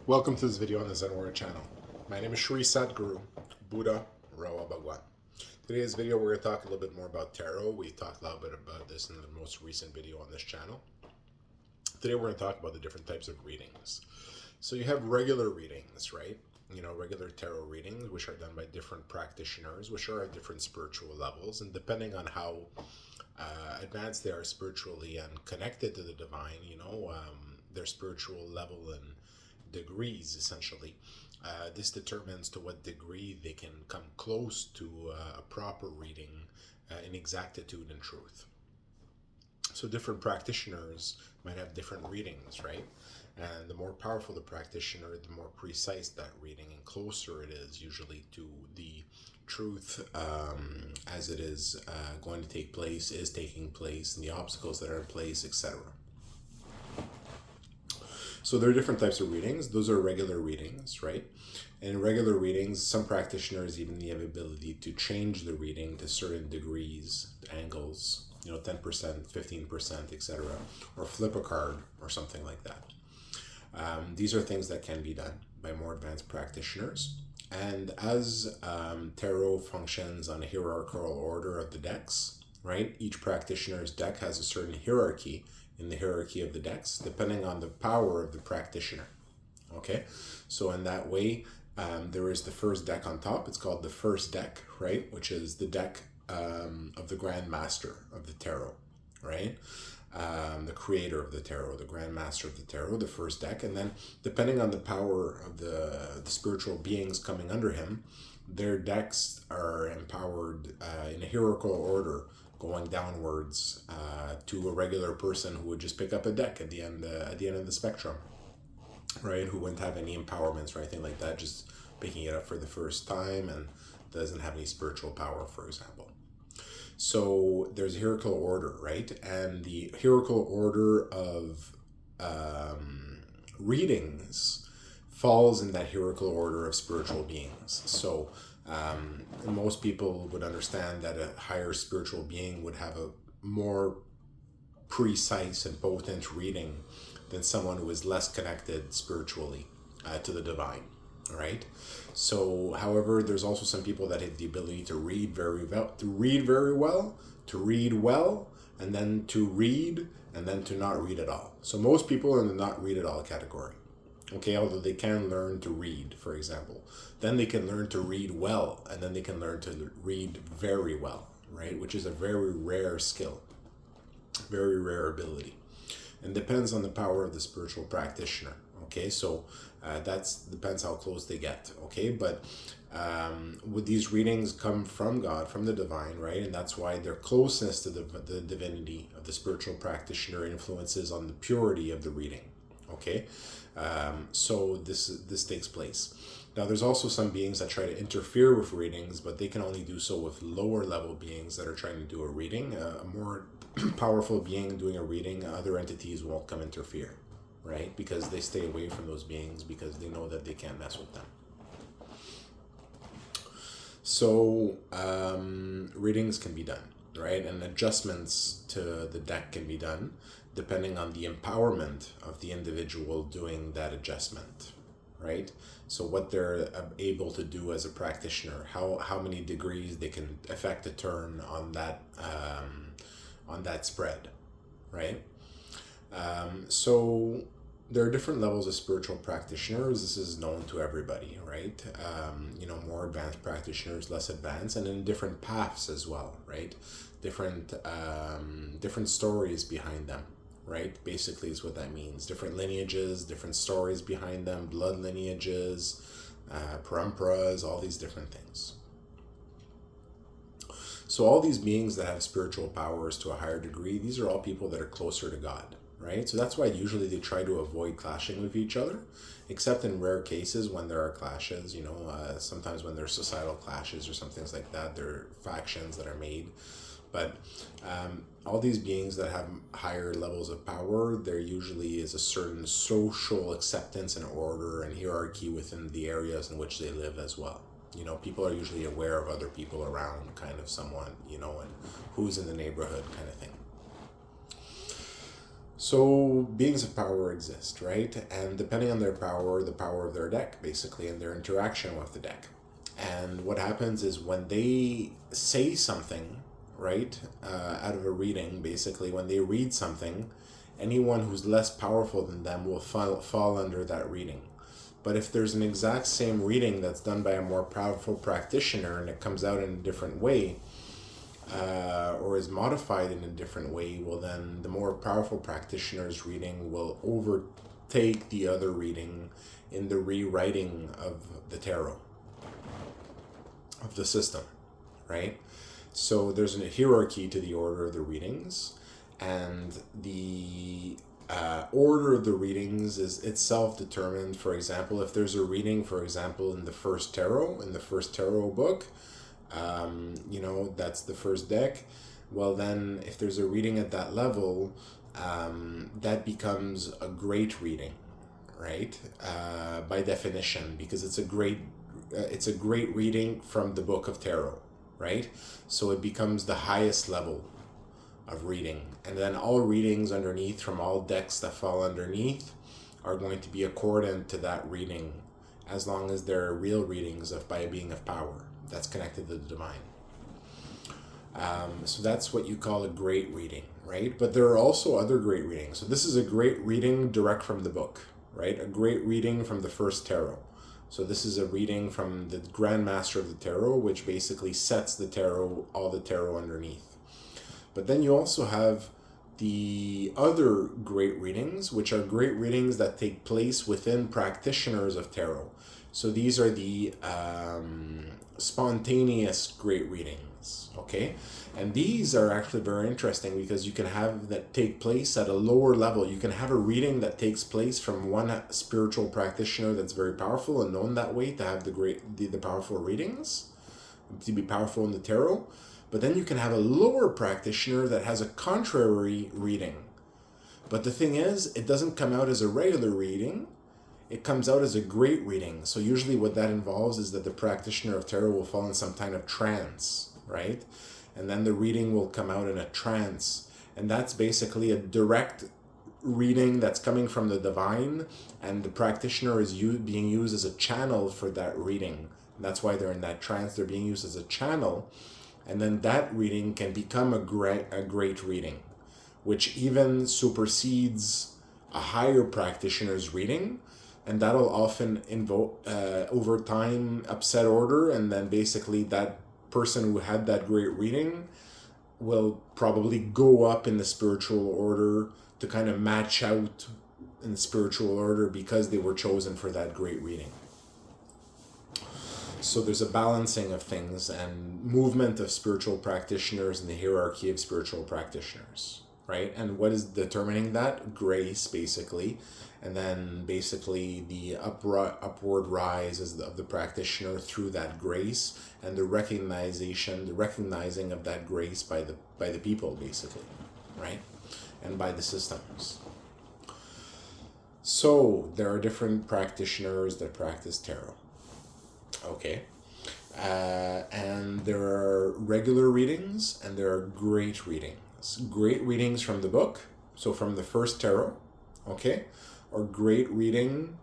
Welcome to this video on the Zen Warrior channel. My name is Shri Sadhguru, Buddha Rawa Bhagwan. Today's video we're going to talk a little bit more about tarot. We talked a little bit about this in the most recent video on this channel. Today we're going to talk about the different types of readings. So you have regular readings, right? Regular tarot readings, which are done by different practitioners, which are at different spiritual levels, and depending on how advanced they are spiritually and connected to the divine, their spiritual level and degrees, essentially. This determines to what degree they can come close to a proper reading in exactitude and truth. So different practitioners might have different readings, right? And the more powerful the practitioner, the more precise that reading and closer it is usually to the truth as it is going to take place, is taking place, and the obstacles that are in place, etc. So there are different types of readings. Those are regular readings, right? And in regular readings, some practitioners even the ability to change the reading to certain degrees, angles, 10%, 15%, etc., or flip a card or something like that. These are things that can be done by more advanced practitioners. And as tarot functions on a hierarchical order of the decks, right? Each practitioner's deck has a certain hierarchy in the hierarchy of the decks, depending on the power of the practitioner. Okay, so in that way, there is the first deck on top. It's called the first deck, right? Which is the deck of the Grand Master of the tarot, right? The creator of the tarot, the Grand Master of the tarot, the first deck. And then depending on the power of the spiritual beings coming under him, their decks are empowered in a hierarchical order, going downwards to a regular person who would just pick up a deck at the end of the spectrum, right? Who wouldn't have any empowerments or anything like that, just picking it up for the first time and doesn't have any spiritual power, for example. So there's a hierarchical order, right? And the hierarchical order of readings falls in that hierarchical order of spiritual beings. So most people would understand that a higher spiritual being would have a more precise and potent reading than someone who is less connected spiritually to the divine, right? So, however, there's also some people that have the ability to read very well, to read well, and then to read, and then to not read at all. So most people are in the not read at all category. Okay, although they can learn to read, for example. Then they can learn to read well, and then they can learn to read very well, right? Which is a very rare skill, very rare ability. And depends on the power of the spiritual practitioner. Okay, so that depends how close they get. Okay, but would these readings come from God, from the divine, right? And that's why their closeness to the divinity of the spiritual practitioner influences on the purity of the reading. Okay, so this takes place. Now, there's also some beings that try to interfere with readings, but they can only do so with lower level beings that are trying to do a reading. A more powerful being doing a reading, other entities won't come interfere, right? Because they stay away from those beings because they know that they can't mess with them. So readings can be done, right? And adjustments to the deck can be done depending on the empowerment of the individual doing that adjustment, right? So what they're able to do as a practitioner, how many degrees they can affect a turn on that spread, right? So there are different levels of spiritual practitioners. This is known to everybody, right? More advanced practitioners, less advanced, and in different paths as well, right? Different stories behind them, right? Basically is what that means. Different lineages, different stories behind them, blood lineages, paramparas, all these different things. So all these beings that have spiritual powers to a higher degree, these are all people that are closer to God, right? So that's why usually they try to avoid clashing with each other, except in rare cases when there are clashes, sometimes when there's societal clashes or some things like that, there are factions that are made. But all these beings that have higher levels of power, there usually is a certain social acceptance and order and hierarchy within the areas in which they live as well. People are usually aware of other people around, kind of someone, and who's in the neighborhood kind of thing. So beings of power exist, right? And depending on their power, the power of their deck, basically, and their interaction with the deck. And what happens is when they say something, right, out of a reading, basically, when they read something, anyone who's less powerful than them will fall under that reading. But if there's an exact same reading that's done by a more powerful practitioner and it comes out in a different way, or is modified in a different way, well, then the more powerful practitioner's reading will overtake the other reading in the rewriting of the tarot, of the system, right? So there's a hierarchy to the order of the readings, and the order of the readings is itself determined. For example, if there's a reading, for example, in the first tarot book, that's the first deck. Well, then if there's a reading at that level, that becomes a great reading, right? By definition, because it's a great reading from the book of tarot, right? So it becomes the highest level of reading, and then all readings underneath from all decks that fall underneath are going to be accordant to that reading, as long as they're real readings by a being of power that's connected to the divine. So that's what you call a great reading, right? But there are also other great readings. So this is a great reading direct from the book, right? A great reading from the first tarot. So this is a reading from the Grand Master of the Tarot, which basically sets the tarot, all the tarot underneath. But then you also have the other great readings, which are great readings that take place within practitioners of tarot. So these are the spontaneous great readings, okay? And these are actually very interesting because you can have that take place at a lower level. You can have a reading that takes place from one spiritual practitioner that's very powerful and known that way to have the powerful readings, to be powerful in the tarot. But then you can have a lower practitioner that has a contrary reading. But the thing is, it doesn't come out as a regular reading. It comes out as a great reading. So usually what that involves is that the practitioner of tarot will fall in some kind of trance, right? And then the reading will come out in a trance. And that's basically a direct reading that's coming from the divine, and the practitioner is being used as a channel for that reading. And that's why they're in that trance. They're being used as a channel. And then that reading can become a great reading, which even supersedes a higher practitioner's reading. And that'll often invoke, over time, upset order. And then basically that person who had that great reading will probably go up in the spiritual order to kind of match out in the spiritual order because they were chosen for that great reading. So there's a balancing of things and movement of spiritual practitioners in the hierarchy of spiritual practitioners, right? And what is determining that? Grace, basically. And then basically the upward rise of the practitioner through that grace, and the recognizing of that grace by the people, basically, right? And by the systems. So there are different practitioners that practice tarot. Okay. And there are regular readings and there are great readings. Great readings from the book, so from the first tarot, okay? Or great reading,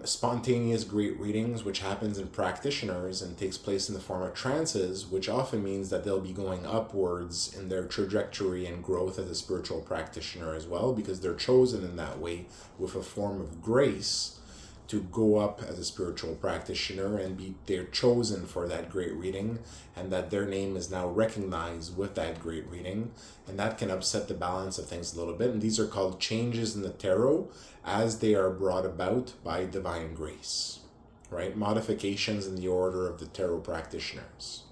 spontaneous great readings, which happens in practitioners and takes place in the form of trances, which often means that they'll be going upwards in their trajectory and growth as a spiritual practitioner as well, because they're chosen in that way with a form of grace to go up as a spiritual practitioner, and they're chosen for that great reading, and that their name is now recognized with that great reading, and that can upset the balance of things a little bit. And these are called changes in the tarot as they are brought about by divine grace, right? Modifications in the order of the tarot practitioners.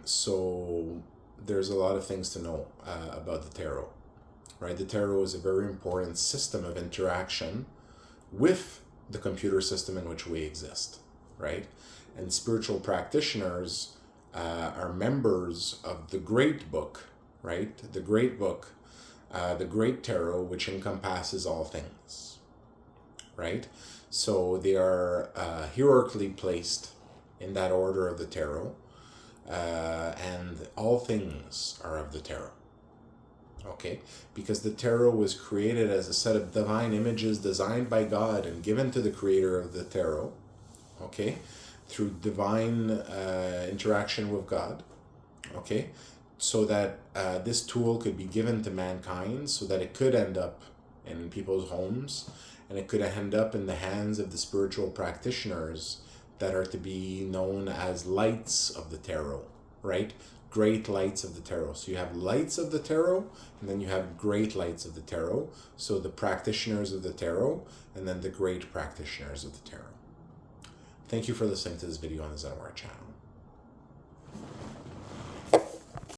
So there's a lot of things to know about the tarot. Right, the tarot is a very important system of interaction with the computer system in which we exist, right? And spiritual practitioners are members of the great book, right? The great book, the great tarot, which encompasses all things, right? So they are hierarchically placed in that order of the tarot, and all things are of the tarot. Okay, because the tarot was created as a set of divine images designed by God and given to the creator of the tarot, okay, through divine interaction with God, okay, so that this tool could be given to mankind so that it could end up in people's homes, and it could end up in the hands of the spiritual practitioners that are to be known as lights of the tarot, right? Great lights of the tarot. So you have lights of the tarot, and then you have great lights of the tarot. So the practitioners of the tarot, and then the great practitioners of the tarot. Thank you for listening to this video on the Zen Warrior channel.